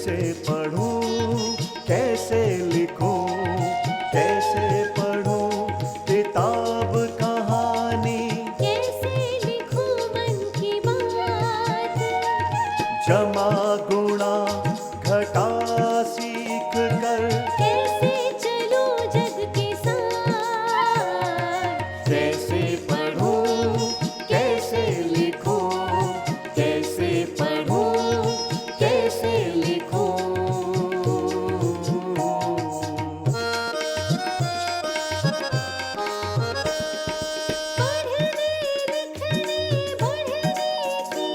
कैसे पढ़ूं, कैसे लिखूं, कैसे पढ़ूं किताब कहानी, कैसे लिखूं मन की बात, जमा गुणा घटा सीख कर, कैसे चलूं जग के साथ, कैसे पढ़ूं, कैसे लिखूं, कैसे पढ़ूं, कैसे लिखूं। पढ़ने लिखने बढ़ने की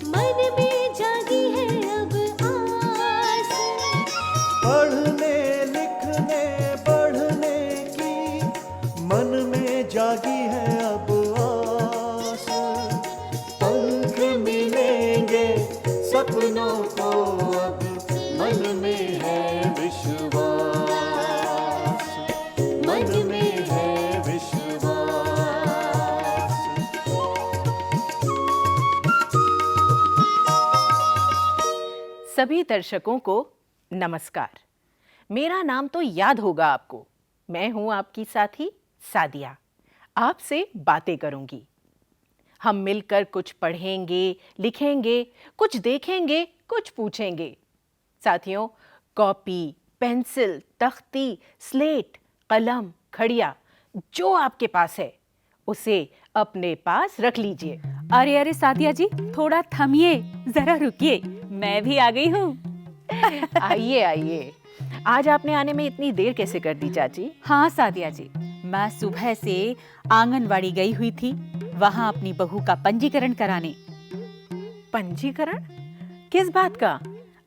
मन में जागी है अब आस, पढ़ने लिखने बढ़ने की मन में जागी है अब आस, पंख मिलेंगे सपनों को अब मन में है विश्वास, मन में है विश्वास। सभी दर्शकों को नमस्कार। मेरा नाम तो याद होगा आपको। मैं हूं आपकी साथी सादिया। आपसे बातें करूंगी। हम मिलकर कुछ पढ़ेंगे, लिखेंगे, कुछ देखेंगे, कुछ पूछेंगे। साथियों, कॉपी, पेंसिल, तख्ती, स्लेट, कलम, खड़िया जो आपके पास है उसे अपने पास रख लीजिए। अरे अरे सादिया जी, थोड़ा थमिए, जरा रुकिए, मैं भी आ गई हूँ। आइए आइए। आज आपने आने में इतनी देर कैसे कर दी चाची? हाँ सादिया जी, मैं सुबह से आंगनवाड़ी गई हुई थी, वहाँ अपनी बहू का पंजीकरण कराने। पंजीकरण? किस बात का?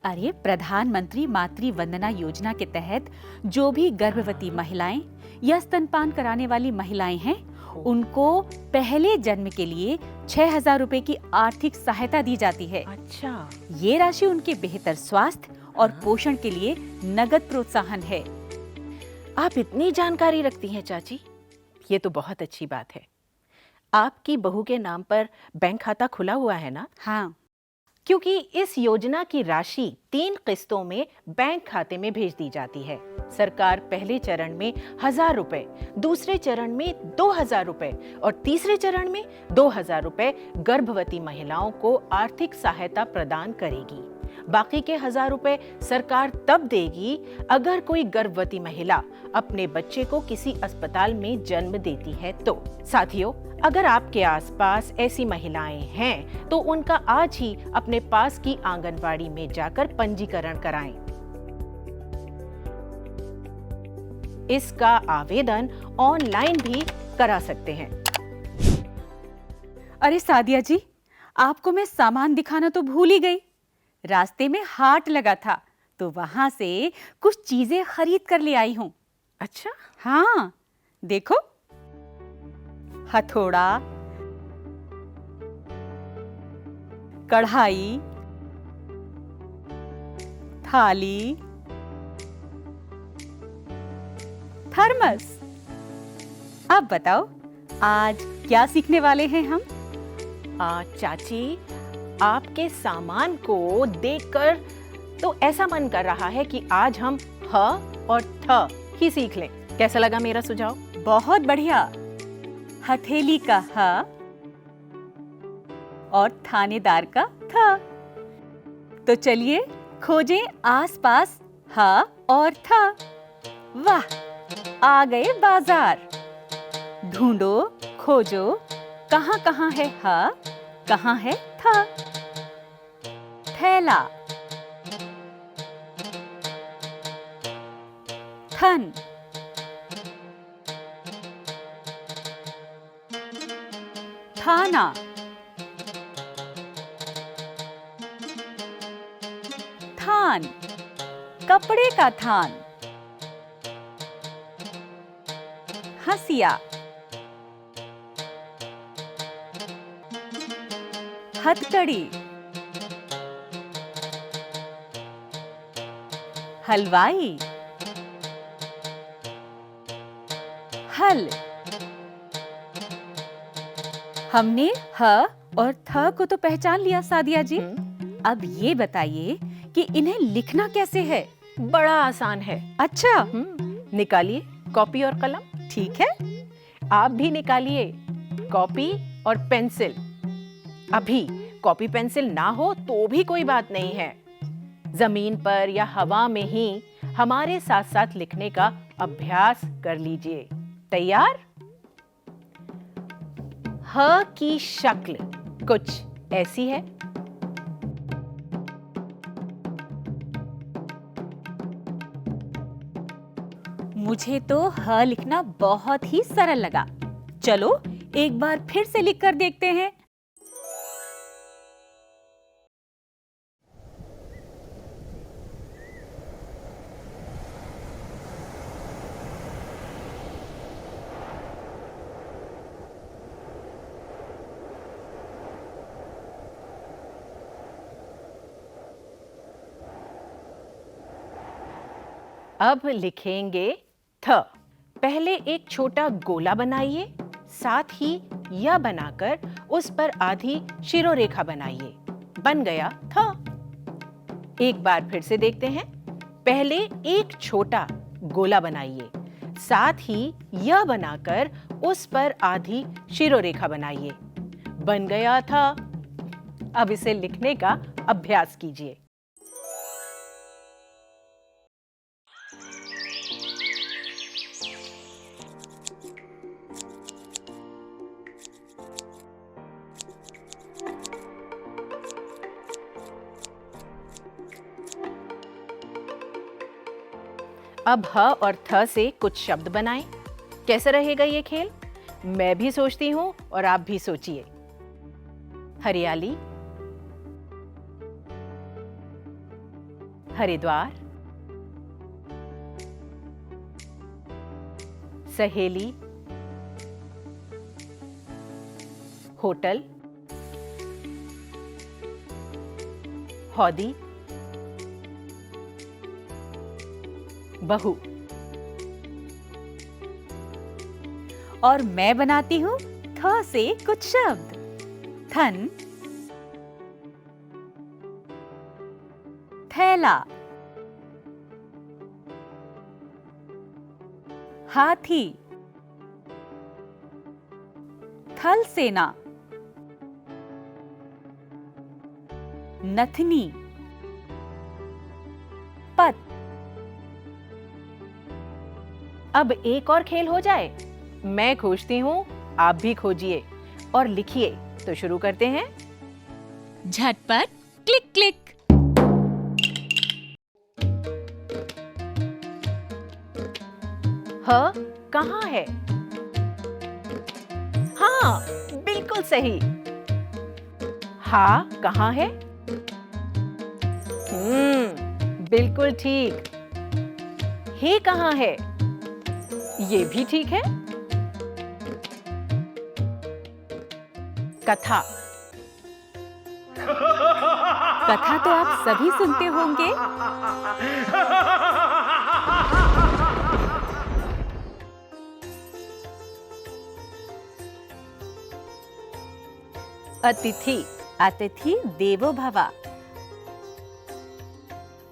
अरे प्रधानमंत्री मातृ वंदना योजना के तहत जो भी गर्भवती महिलाएं या स्तनपान कराने वाली महिलाएं हैं, उनको पहले जन्म के लिए 6,000 रुपए की आर्थिक सहायता दी जाती है। अच्छा। ये राशि उनके बेहतर स्वास्थ्य और पोषण के लिए नगद प्रोत्साहन है। आप इतनी जानकारी रखती हैं चाची, ये तो बहुत अच्छी बात है। आपकी बहू के नाम पर बैंक खाता खुला हुआ है ना? हाँ, क्योंकि इस योजना की राशि 3 किस्तों में बैंक खाते में भेज दी जाती है। सरकार पहले चरण में 1,000 रुपए, दूसरे चरण में 2,000 रुपए और तीसरे चरण में 2,000 रुपए गर्भवती महिलाओं को आर्थिक सहायता प्रदान करेगी। बाकी के 1,000 रुपए सरकार तब देगी अगर कोई गर्भवती महिला अपने बच्चे को किसी अस्पताल में जन्म देती है तो। साथियों, अगर आपके आसपास ऐसी महिलाएं हैं तो उनका आज ही अपने पास की आंगनवाड़ी में जाकर पंजीकरण कराएं। इसका आवेदन ऑनलाइन भी करा सकते हैं। अरे सादिया जी, आपको मैं सामान दिखाना तो भूल ही गई। रास्ते में हाट लगा था, तो वहां से कुछ चीजें खरीद कर ले आई हूँ। अच्छा? हाँ, देखो, हथौड़ा, कढ़ाई, थाली, थर्मस। अब बताओ, आज क्या सीखने वाले हैं हम? चाची, आपके सामान को देखकर तो ऐसा मन कर रहा है कि आज हम ह और थ ही सीख लें। कैसा लगा मेरा सुझाव? बहुत बढ़िया। हथेली का ह और थानेदार का थ। तो चलिए खोजें आसपास ह और थ। वाह, आ गए बाजार। ढूंढो, खोजो, कहाँ कहाँ है ह, कहाँ है थ। थैला, थन, थाना, थान, कपड़े का थान, हसिया, हथकड़ी, हलवाई, हल। हमने ह और थ को तो पहचान लिया सादिया जी। अब ये बताइए कि इन्हें लिखना कैसे है। बड़ा आसान है। अच्छा, निकालिए कॉपी और कलम। ठीक है। आप भी निकालिए कॉपी और पेंसिल। अभी कॉपी पेंसिल ना हो तो भी कोई बात नहीं है। जमीन पर या हवा में ही हमारे साथ साथ लिखने का अभ्यास कर लीजिए। तैयार? ह की शक्ल कुछ ऐसी है। मुझे तो ह लिखना बहुत ही सरल लगा। चलो एक बार फिर से लिख कर देखते हैं। अब लिखेंगे थ। पहले एक छोटा गोला बनाइए, साथ ही य बनाकर उस पर आधी शिरोरेखा बनाइए। बन गया थ। एक बार फिर से देखते हैं। पहले एक छोटा गोला बनाइए, साथ ही य बनाकर उस पर आधी शिरोरेखा बनाइए। बन गया था। अब इसे लिखने का अभ्यास कीजिए। अब ह और थ से कुछ शब्द बनाएं। कैसा रहेगा ये खेल? मैं भी सोचती हूँ और आप भी सोचिए। हरियाली, हरिद्वार, सहेली, होटल, हौदी, बहू। और मैं बनाती हूँ थ से कुछ शब्द। थन, थैला, हाथी, थल सेना, नथनी, पत। अब एक और खेल हो जाए। मैं खोजती हूँ, आप भी खोजिए और लिखिए। तो शुरू करते हैं। झटपट क्लिक क्लिक। ह कहाँ है? हाँ, बिल्कुल सही। हा कहाँ है? बिल्कुल ठीक। हे कहाँ है? ये भी ठीक है। कथा। कथा तो आप सभी सुनते होंगे। अतिथि। अतिथि देवो भव।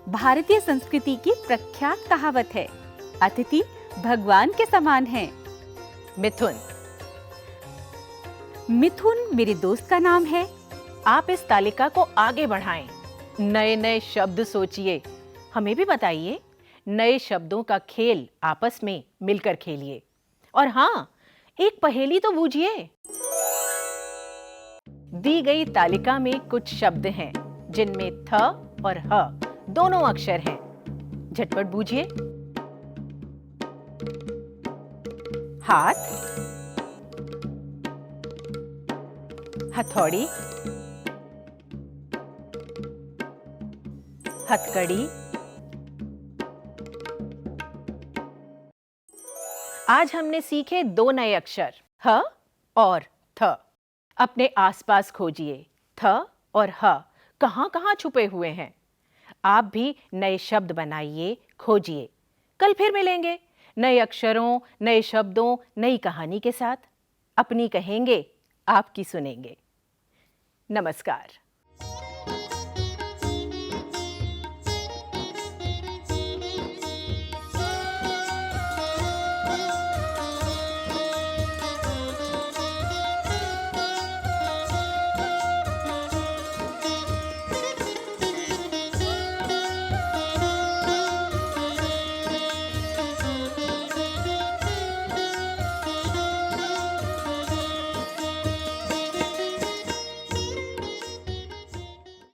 भारतीय संस्कृति की प्रख्यात कहावत है, अतिथि भगवान के समान है। मिथुन। मिथुन मेरे दोस्त का नाम है। आप इस तालिका को आगे बढ़ाएं। नए नए शब्द सोचिए। हमें भी बताइए। नए शब्दों का खेल आपस में मिलकर खेलिए। और हाँ, एक पहेली तो बूझिए। दी गई तालिका में कुछ शब्द हैं जिनमें थ और ह दोनों अक्षर हैं। झटपट बूझिए। हाथ, हथौड़ी, हथकड़ी। आज हमने सीखे दो नए अक्षर ह और थ। अपने आसपास खोजिए। थ और ह कहाँ-कहाँ छुपे हुए हैं। आप भी नए शब्द बनाइए, खोजिए। कल फिर मिलेंगे नए अक्षरों, नए शब्दों, नई कहानी के साथ। अपनी कहेंगे, आपकी सुनेंगे। नमस्कार।